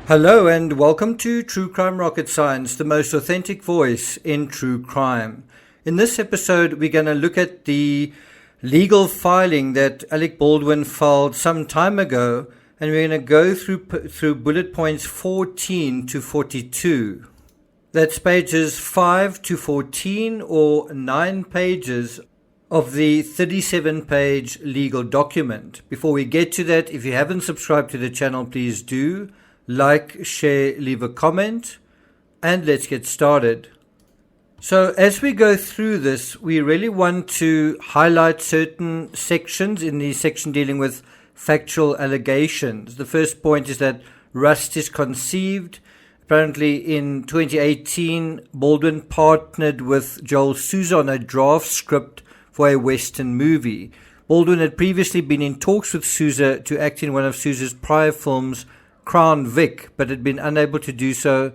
Hello and welcome to True Crime Rocket Science, the most authentic voice in true crime. In this episode, we're going to look at the legal filing that ALEC Baldwin filed some time ago, and we're going to go through bullet points 14 to 42. That's pages 5 to 14 or 9 pages of the 37-page legal document. Before we get to that, if you haven't subscribed to the channel, please do. Like, share, leave a comment, and let's get started. So as we go through this, we really want to highlight certain sections in the section dealing with factual allegations. The first point is that Rust is conceived. Apparently in 2018, Baldwin partnered with Joel Souza on a draft script for a Western movie. Baldwin had previously been in talks with Souza to act in one of Souza's prior films, Crown Vic, but had been unable to do so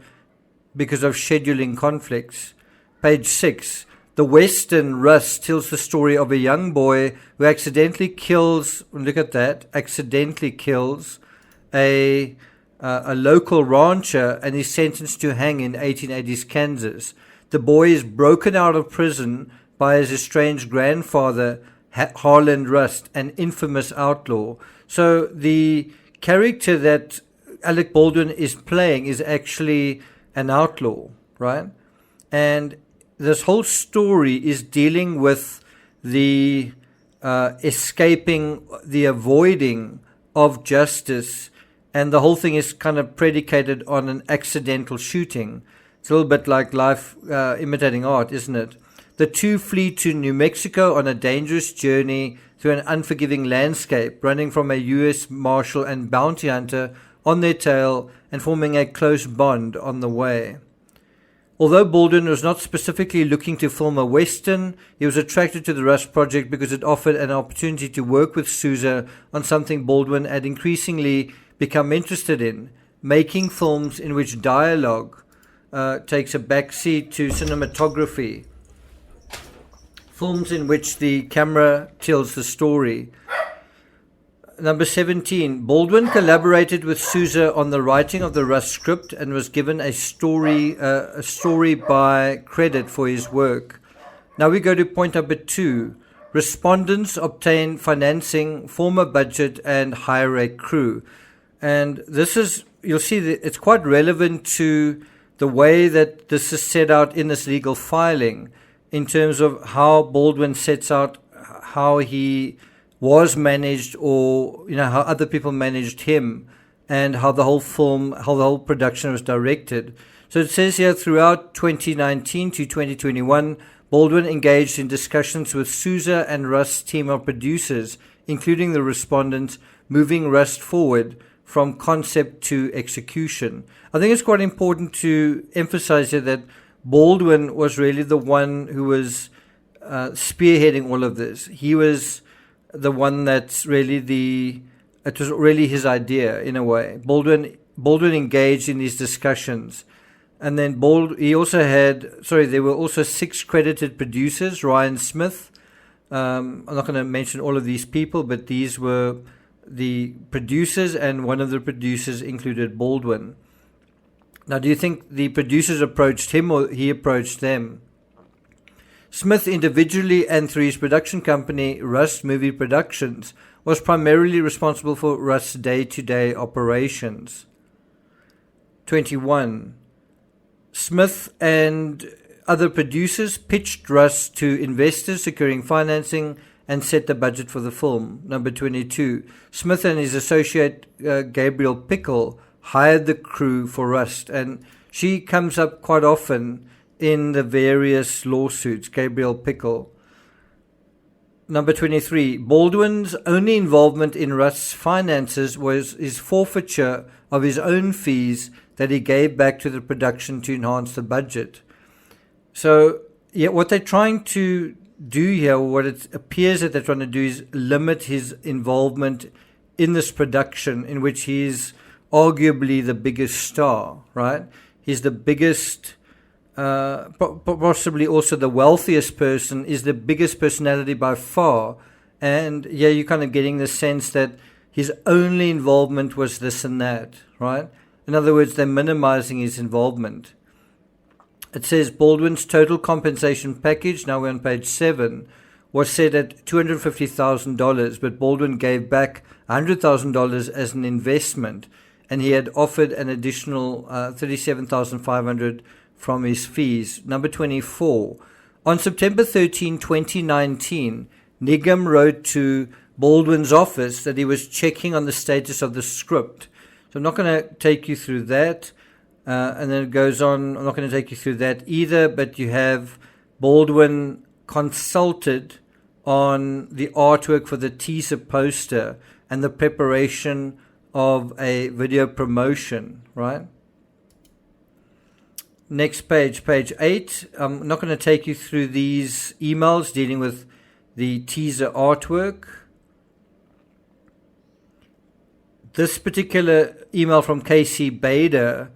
because of scheduling conflicts. Page 6. The Western Rust tells the story of a young boy who accidentally kills a local rancher and is sentenced to hang in 1880s Kansas. The boy is broken out of prison by his estranged grandfather, Harland Rust, an infamous outlaw. So the character that ALEC Baldwin is playing is actually an outlaw, right? And this whole story is dealing with the avoiding of justice, and the whole thing is kind of predicated on an accidental shooting. It's a little bit like life imitating art, isn't it? The two flee to New Mexico on a dangerous journey through an unforgiving landscape, running from a U.S. Marshal and bounty hunter on their tail and forming a close bond on the way. Although Baldwin was not specifically looking to film a Western, he was attracted to the Rust project because it offered an opportunity to work with Souza on something Baldwin had increasingly become interested in, making films in which dialogue takes a backseat to cinematography, films in which the camera tells the story. Number 17, Baldwin collaborated with Souza on the writing of the Rust script and was given a story by credit for his work. Now we go to point number 2. Respondents obtain financing, form a budget, and hire a crew. And this is, you'll see that it's quite relevant to the way that this is set out in this legal filing in terms of how Baldwin sets out how he was managed, or how other people managed him, and how the whole production was directed. So it says here, throughout 2019 to 2021, Baldwin engaged in discussions with Souza and Rust's team of producers, including the respondents, moving Rust forward from concept to execution. I think it's quite important to emphasize here that Baldwin was really the one who was spearheading all of this. He was the one that's really it was really his idea in a way. Baldwin engaged in these discussions. And then there were also 6 credited producers, Ryan Smith. I'm not going to mention all of these people, but these were the producers, and one of the producers included Baldwin. Now, do you think the producers approached him or he approached them? Smith, individually and through his production company, Rust Movie Productions, was primarily responsible for Rust's day-to-day operations. 21. Smith and other producers pitched Rust to investors, securing financing, and set the budget for the film. Number 22. Smith and his associate Gabriel Pickle hired the crew for Rust, and she comes up quite often in the various lawsuits, Gabriel Pickle. Number 23, Baldwin's only involvement in Rust's finances was his forfeiture of his own fees that he gave back to the production to enhance the budget. So, what they're trying to do here, what it appears that they're trying to do, is limit his involvement in this production, in which he's arguably the biggest star, right? He's the biggest, possibly also the wealthiest person, is the biggest personality by far. And you're kind of getting the sense that his only involvement was this and that, right? In other words, they're minimizing his involvement. It says Baldwin's total compensation package, now we're on page 7, was set at $250,000, but Baldwin gave back $100,000 as an investment, and he had offered an additional $37,500 from his fees. Number 24. On September 13, 2019, Nigam wrote to Baldwin's office that he was checking on the status of the script. So I'm not going to take you through that. And then it goes on. I'm not going to take you through that either, but you have Baldwin consulted on the artwork for the teaser poster and the preparation of a video promotion, right? Next page, page 8. I'm not going to take you through these emails dealing with the teaser artwork. This particular email from Casey Bader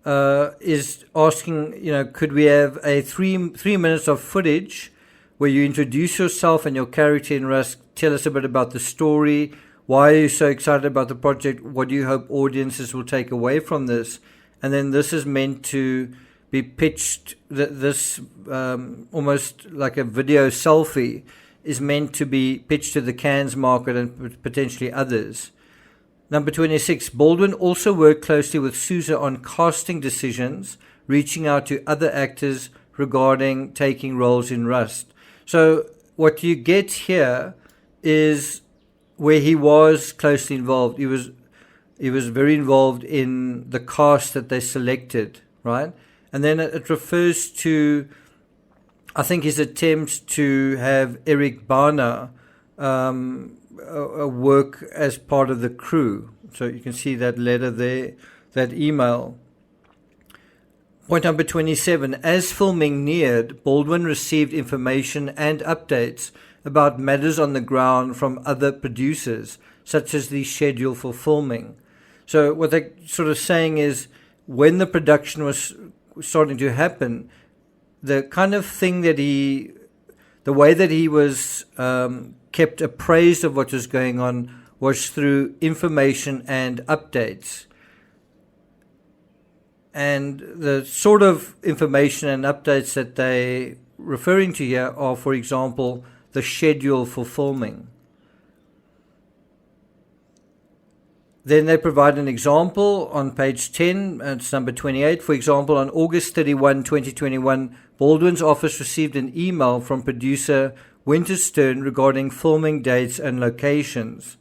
is asking, could we have a three minutes of footage where you introduce yourself and your character in Rust, tell us a bit about the story, why are you so excited about the project, what do you hope audiences will take away from this, and then this is meant to be pitched, this almost like a video selfie is meant to be pitched to the Cairns market and potentially others. Number 26, Baldwin also worked closely with Sousa on casting decisions, reaching out to other actors regarding taking roles in Rust. So what you get here is where he was closely involved. He was very involved in the cast that they selected, right? And then it refers to, I think, his attempts to have Eric Bana work as part of the crew. So you can see that letter there, that email. Point number 27. As filming neared, Baldwin received information and updates about matters on the ground from other producers, such as the schedule for filming. So what they're sort of saying is, when the production was starting to happen, the kind of thing that the way that he was kept appraised of what was going on was through information and updates. And the sort of information and updates that they're referring to here are, for example, the schedule for filming. Then they provide an example on page 10, and it's number 28. For example, on August 31, 2021, Baldwin's office received an email from producer Winterstern regarding filming dates and locations.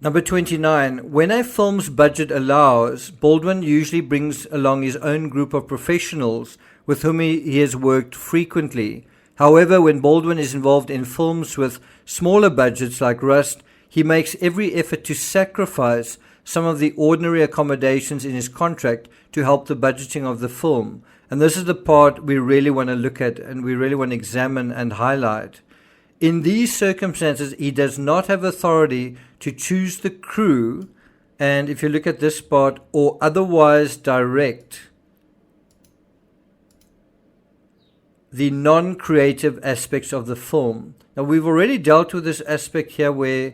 Number 29. When a film's budget allows, Baldwin usually brings along his own group of professionals with whom he has worked frequently. However, when Baldwin is involved in films with smaller budgets like Rust, he makes every effort to sacrifice some of the ordinary accommodations in his contract to help the budgeting of the film. And this is the part we really want to look at and we really want to examine and highlight. In these circumstances, he does not have authority to choose the crew, and if you look at this part, or otherwise direct the non-creative aspects of the film. Now, we've already dealt with this aspect here where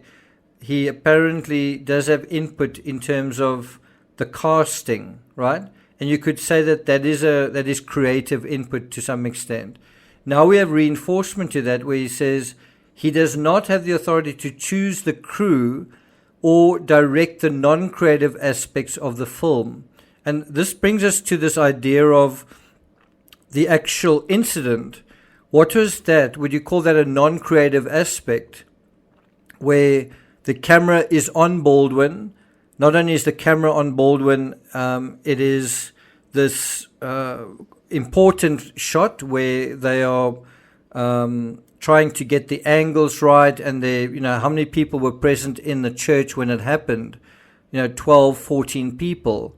he apparently does have input in terms of the casting, right? And you could say that that is creative input to some extent. Now we have reinforcement to that where he says he does not have the authority to choose the crew or direct the non-creative aspects of the film. And this brings us to this idea of the actual incident. What was that? Would you call that a non-creative aspect where the camera is on Baldwin? Not only is the camera on Baldwin, it is this important shot where they are trying to get the angles right, and how many people were present in the church when it happened? 12, 14 people.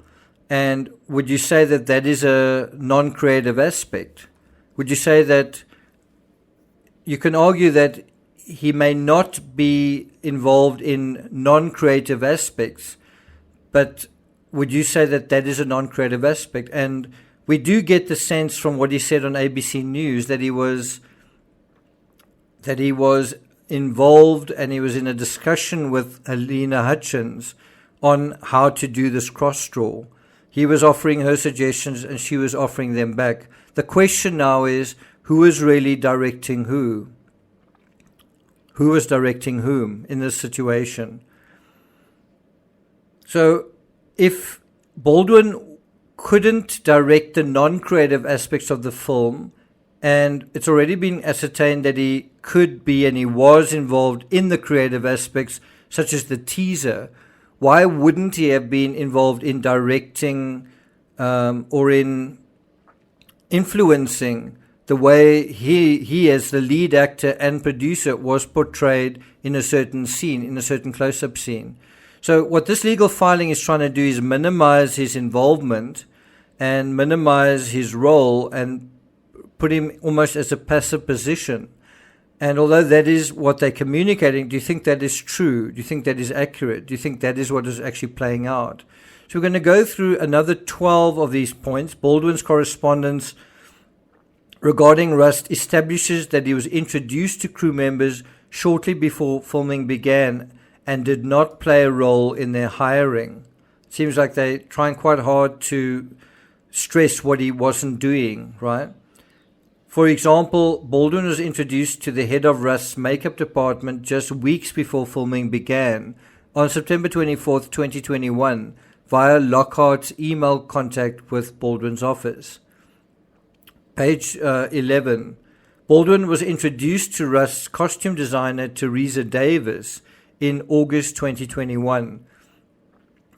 And would you say that that is a non-creative aspect? Would you say that you can argue that he may not be involved in non-creative aspects, but would you say that that is a non-creative aspect? And we do get the sense from what he said on ABC News that he was involved and he was in a discussion with Helena Hutchins on how to do this cross draw. He was offering her suggestions and she was offering them back. The question now is, who is really directing who? Who is directing whom in this situation? So if Baldwin couldn't direct the non-creative aspects of the film, and it's already been ascertained that he could be and he was involved in the creative aspects, such as the teaser, why wouldn't he have been involved in directing or in influencing the way he as the lead actor and producer was portrayed in a certain scene, in a certain close-up scene? So what this legal filing is trying to do is minimize his involvement and minimize his role and put him almost as a passive position. And although that is what they're communicating, do you think that is true? Do you think that is accurate? Do you think that is what is actually playing out? So we're going to go through another 12 of these points. Baldwin's correspondence regarding Rust establishes that he was introduced to crew members shortly before filming began and did not play a role in their hiring. It seems like they're trying quite hard to stress what he wasn't doing, right? For example, Baldwin was introduced to the head of Rust's makeup department just weeks before filming began, on September 24th, 2021, via Lockhart's email contact with Baldwin's office. Page 11. Baldwin was introduced to Rust's costume designer, Teresa Davis, in August 2021.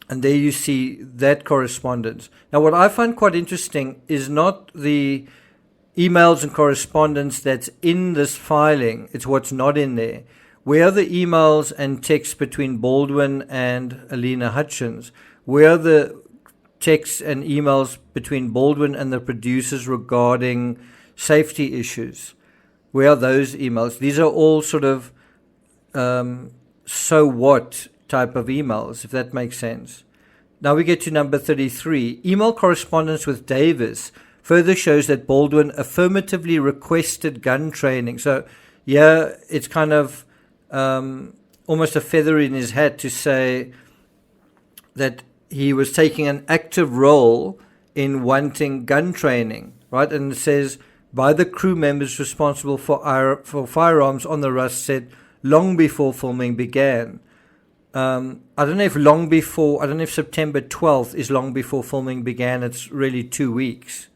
And there you see that correspondence. Now, what I find quite interesting is not the emails and correspondence that's in this filing, it's what's not in there. Where are the emails and texts between Baldwin and Alina Hutchins? Where are the texts and emails between Baldwin and the producers regarding safety issues? Where are those emails? These are all sort of so what type of emails, if that makes sense. Now we get to number 33. Email correspondence with Davis further shows that Baldwin affirmatively requested gun training. So yeah, it's kind of almost a feather in his hat to say that he was taking an active role in wanting gun training, right? And it says, by the crew members responsible for firearms on the Rust set long before filming began. I don't know if September 12th is long before filming began. It's really 2 weeks.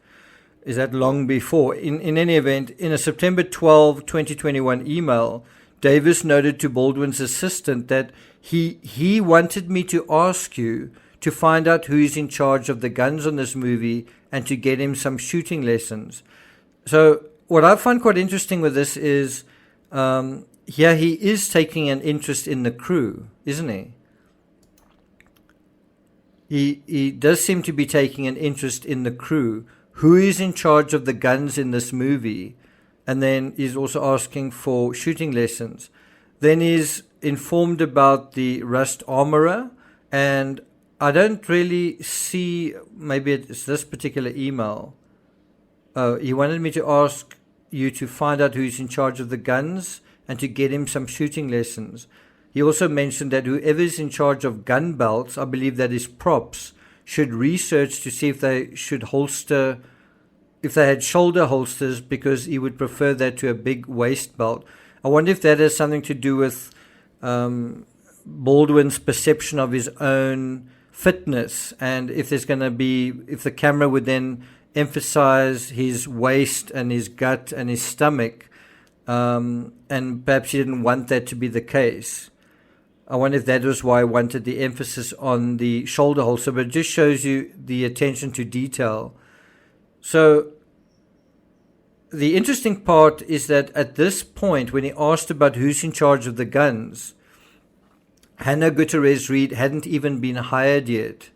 Is that long before? In any event, in a September 12, 2021 email, Davis noted to Baldwin's assistant that he wanted me to ask you to find out who is in charge of the guns on this movie and to get him some shooting lessons. So what I find quite interesting with this is here he is taking an interest in the crew, isn't he? He does seem to be taking an interest in the crew. Who is in charge of the guns in this movie? And then he's also asking for shooting lessons. Then he's informed about the Rust armorer, and I don't really see, maybe it's this particular email. He wanted me to ask you to find out who's in charge of the guns and to get him some shooting lessons. He also mentioned that whoever is in charge of gun belts, I believe that is props, should research to see if they should holster, if they had shoulder holsters, because he would prefer that to a big waist belt. I wonder if that has something to do with Baldwin's perception of his own fitness, and if there's going to be, if the camera would then emphasize his waist and his gut and his stomach, and perhaps he didn't want that to be the case. I wonder if that was why I wanted the emphasis on the shoulder holster, but it just shows you the attention to detail. So the interesting part is that at this point, when he asked about who's in charge of the guns, Hannah Gutierrez Reed hadn't even been hired yet.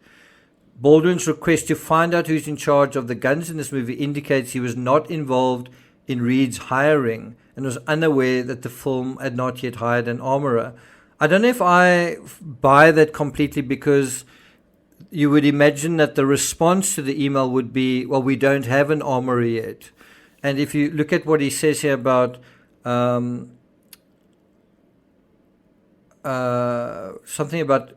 Baldwin's request to find out who's in charge of the guns in this movie indicates he was not involved in Reed's hiring and was unaware that the film had not yet hired an armorer. I don't know if I buy that completely, because you would imagine that the response to the email would be, well, we don't have an armorer yet. And if you look at what he says here about something about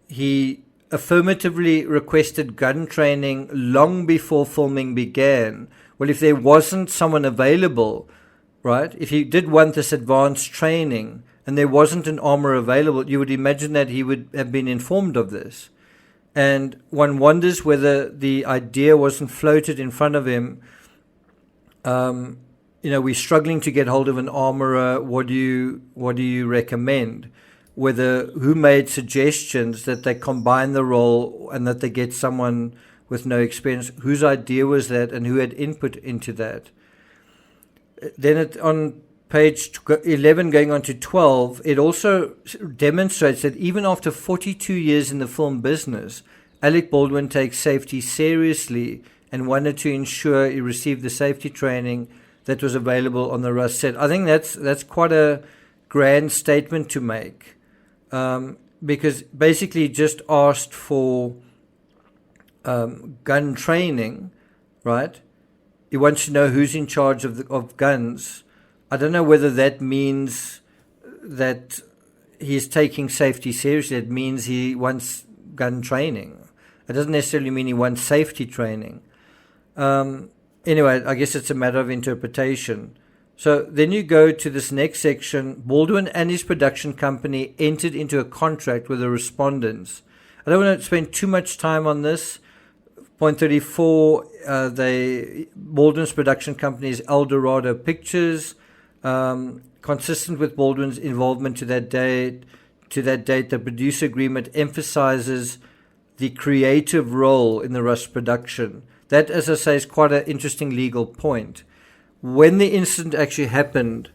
he affirmatively requested gun training long before filming began. Well, if there wasn't someone available, right, if he did want this advanced training and there wasn't an armor available, you would imagine that he would have been informed of this. And one wonders whether the idea wasn't floated in front of him. We're struggling to get hold of an armorer. What do you recommend? Who made suggestions that they combine the role and that they get someone with no experience? Whose idea was that, and who had input into that? Then on page 11, going on to 12, it also demonstrates that even after 42 years in the film business, Alec Baldwin takes safety seriously and wanted to ensure he received the safety training that was available on the Rust set. I think that's quite a grand statement to make, because basically he just asked for gun training, right? He wants to know who's in charge of guns. I don't know whether that means that he's taking safety seriously. It means he wants gun training. It doesn't necessarily mean he wants safety training. Anyway, I guess it's a matter of interpretation. So then you go to this next section. Baldwin and his production company entered into a contract with the respondents. I don't want to spend too much time on this. Point 34, Baldwin's production company is El Dorado Pictures. Consistent with Baldwin's involvement to that date, the producer agreement emphasizes the creative role in the Rust production. That, as I say, is quite an interesting legal point. When the incident actually happened,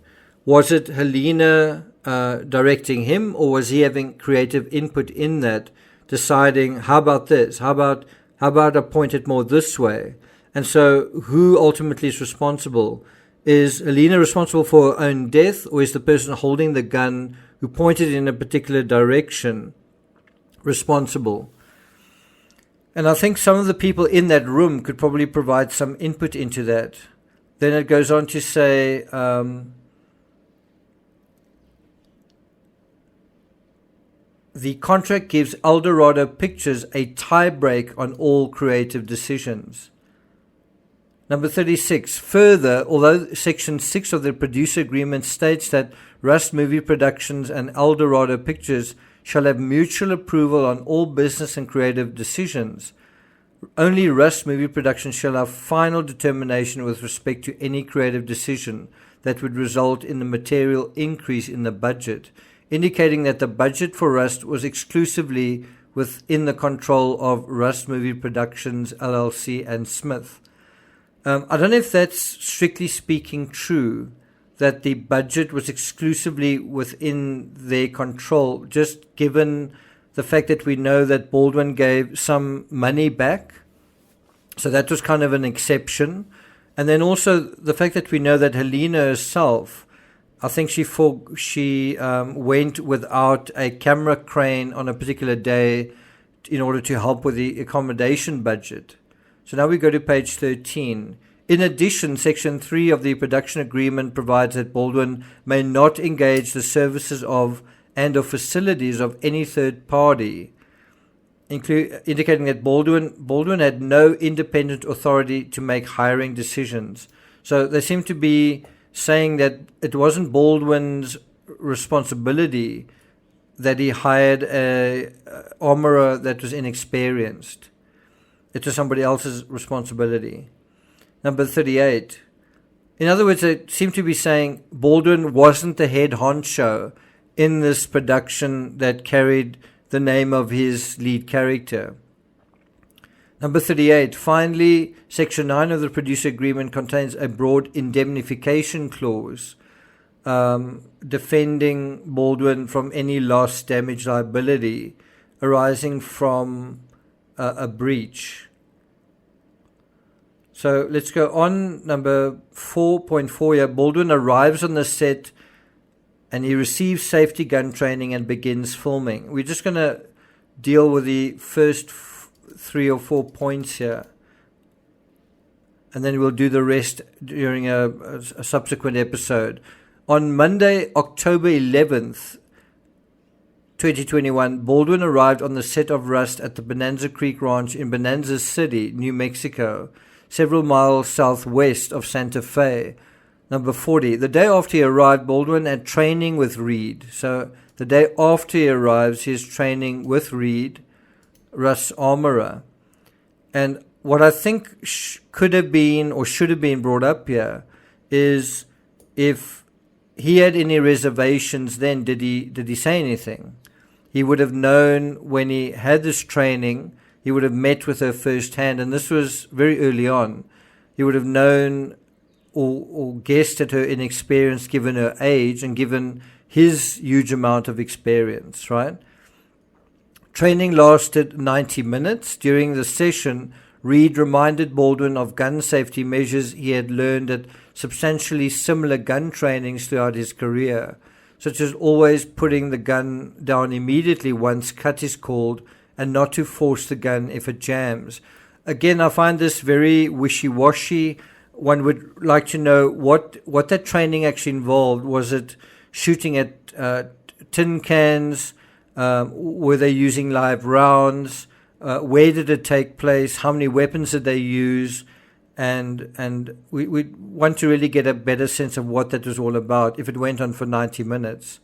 was it Helena directing him, or was he having creative input in that, deciding, how about this? How about I point it more this way? And so who ultimately is responsible? Is Helena responsible for her own death, or is the person holding the gun who pointed in a particular direction responsible? And I think some of the people in that room could probably provide some input into that. Then it goes on to say, the contract gives El Dorado Pictures a tie-break on all creative decisions. Number 36. Further, although Section 6 of the producer agreement states that Rust Movie Productions and El Dorado Pictures shall have mutual approval on all business and creative decisions, only Rust Movie Productions shall have final determination with respect to any creative decision that would result in the material increase in the budget, indicating that the budget for Rust was exclusively within the control of Rust Movie Productions, LLC, and Smith. I don't know if that's strictly speaking true, that the budget was exclusively within their control, just given the fact that we know that Baldwin gave some money back. So that was kind of an exception. And then also the fact that we know that Helena herself, I think she went without a camera crane on a particular day in order to help with the accommodation budget. So now we go to page 13. In addition, Section 3 of the production agreement provides that Baldwin may not engage the services of and or facilities of any third party, indicating that Baldwin had no independent authority to make hiring decisions. So they seem to be saying that it wasn't Baldwin's responsibility that he hired an armorer that was inexperienced. It was somebody else's responsibility. Number 38. In other words, they seem to be saying Baldwin wasn't the head honcho in this production that carried the name of his lead character. Number 38. Finally, Section 9 of the producer agreement contains a broad indemnification clause defending Baldwin from any loss, damage, liability arising from a breach. So let's go on. Number 4.4 here. Baldwin arrives on the set and he receives safety gun training and begins filming. We're just going to deal with the first 3 or 4 points here, and then we'll do the rest during a subsequent episode. On Monday, October 11th, 2021, Baldwin arrived on the set of Rust at the Bonanza Creek Ranch in Bonanza City, New Mexico, several miles southwest of Santa Fe. Number 40, the day after he arrived, Baldwin had training with Reed. So the day after he arrives, he's training with Reed, Rust's armorer. And what I think could have been or should have been brought up here is if he had any reservations then, did he say anything? He would have known when he had this training, he would have met with her firsthand, and this was very early on. He would have known or guessed at her inexperience given her age and given his huge amount of experience, right? Training lasted 90 minutes. During the session, Reed reminded Baldwin of gun safety measures he had learned at substantially similar gun trainings throughout his career, such as always putting the gun down immediately once cut is called and not to force the gun if it jams. Again, I find this very wishy-washy. One would like to know what that training actually involved. Was it shooting at tin cans? Were they using live rounds? Where did it take place? How many weapons did they use? And we want to really get a better sense of what that was all about if it went on for 90 minutes.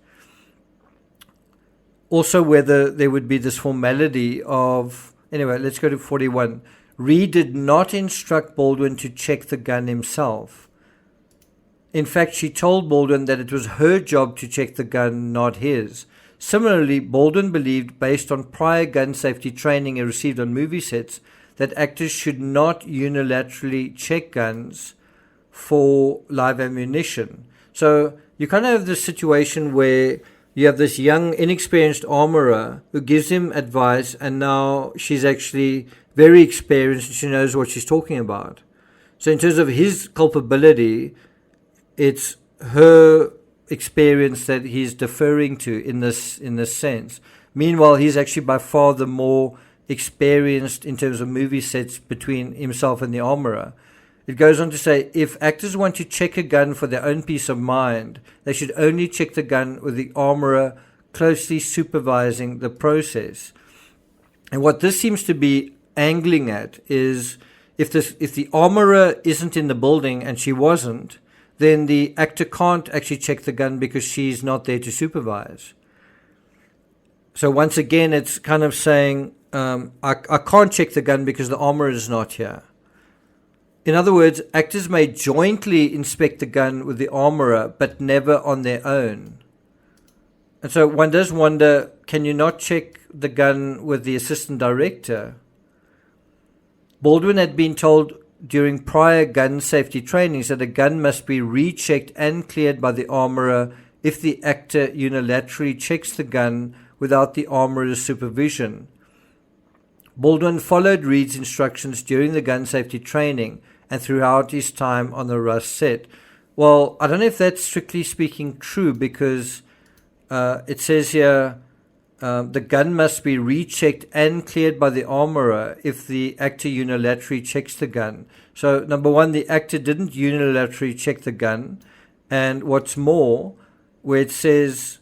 Also, whether there would be this formality of... Anyway, let's go to 41. Reed did not instruct Baldwin to check the gun himself. In fact, she told Baldwin that it was her job to check the gun, not his. Similarly, Baldwin believed, based on prior gun safety training he received on movie sets, that actors should not unilaterally check guns for live ammunition. So you kind of have this situation where you have this young, inexperienced armorer who gives him advice, and now she's actually very experienced and she knows what she's talking about. So in terms of his culpability, it's her experience that he's deferring to in this sense. Meanwhile, he's actually by far the more experienced in terms of movie sets between himself and the armorer. It goes on to say, if actors want to check a gun for their own peace of mind, they should only check the gun with the armorer closely supervising the process. And what this seems to be angling at is if the armorer isn't in the building, and she wasn't, then the actor can't actually check the gun because she's not there to supervise. So once again, it's kind of saying, I can't check the gun because the armorer is not here. In other words, actors may jointly inspect the gun with the armorer, but never on their own. And so one does wonder, can you not check the gun with the assistant director? Baldwin had been told during prior gun safety trainings that a gun must be rechecked and cleared by the armorer if the actor unilaterally checks the gun without the armorer's supervision. Baldwin followed Reed's instructions during the gun safety training and throughout his time on the Rust set. Well, I don't know if that's strictly speaking true, because it says here, the gun must be rechecked and cleared by the armorer if the actor unilaterally checks the gun. So, number one, the actor didn't unilaterally check the gun. And what's more, where it says,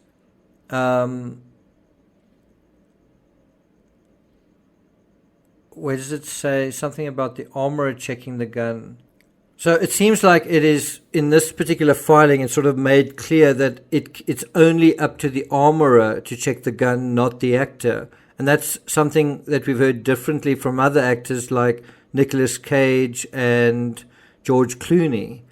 where does it say something about the armorer checking the gun? So it seems like it is, in this particular filing, it's sort of made clear that it's only up to the armorer to check the gun, not the actor. And that's something that we've heard differently from other actors like Nicolas Cage and George Clooney.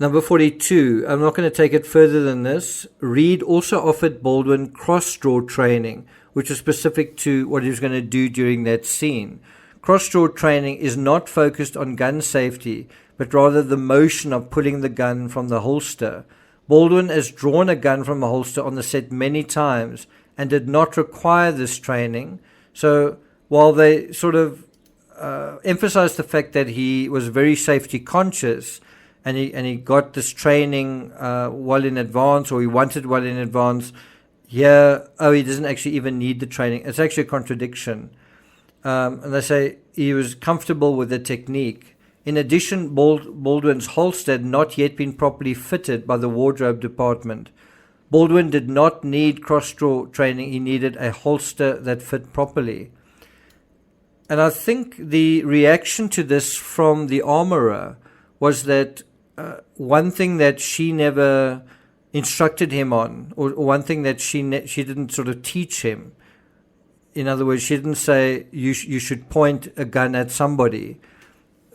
Number 42, I'm not going to take it further than this. Reed also offered Baldwin cross-draw training, which was specific to what he was going to do during that scene. Cross-draw training is not focused on gun safety, but rather the motion of pulling the gun from the holster. Baldwin has drawn a gun from a holster on the set many times and did not require this training. So while they sort of emphasized the fact that he was very safety conscious and he got this training well in advance, or he wanted well in advance, he doesn't actually even need the training. It's actually a contradiction. And they say he was comfortable with the technique. In addition, Baldwin's holster had not yet been properly fitted by the wardrobe department. Baldwin did not need cross-draw training. He needed a holster that fit properly. And I think the reaction to this from the armorer was that one thing that she never instructed him on, or one thing that she didn't sort of teach him. In other words, she didn't say you should point a gun at somebody.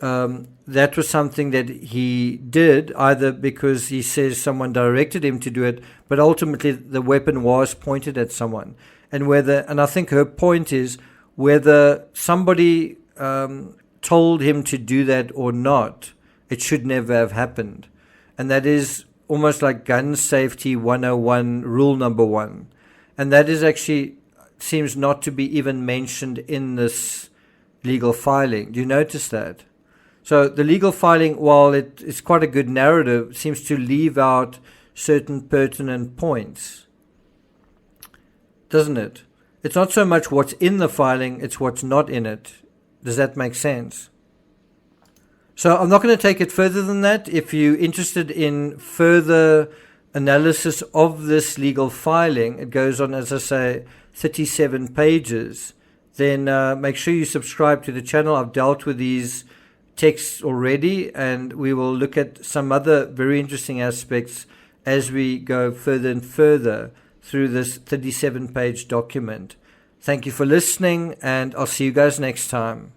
That was something that he did, either because he says someone directed him to do it, but ultimately the weapon was pointed at someone. And I think her point is whether somebody told him to do that or not, it should never have happened. And that is almost like gun safety 101, rule number 1. And that is actually seems not to be even mentioned in this legal filing. Do you notice that? So the legal filing, while it is quite a good narrative, seems to leave out certain pertinent points, doesn't it? It's not so much what's in the filing, it's what's not in it. Does that make sense? So I'm not going to take it further than that. If you're interested in further analysis of this legal filing, it goes on, as I say, 37 pages. Then make sure you subscribe to the channel. I've dealt with these texts already, and we will look at some other very interesting aspects as we go further and further through this 37-page document. Thank you for listening, and I'll see you guys next time.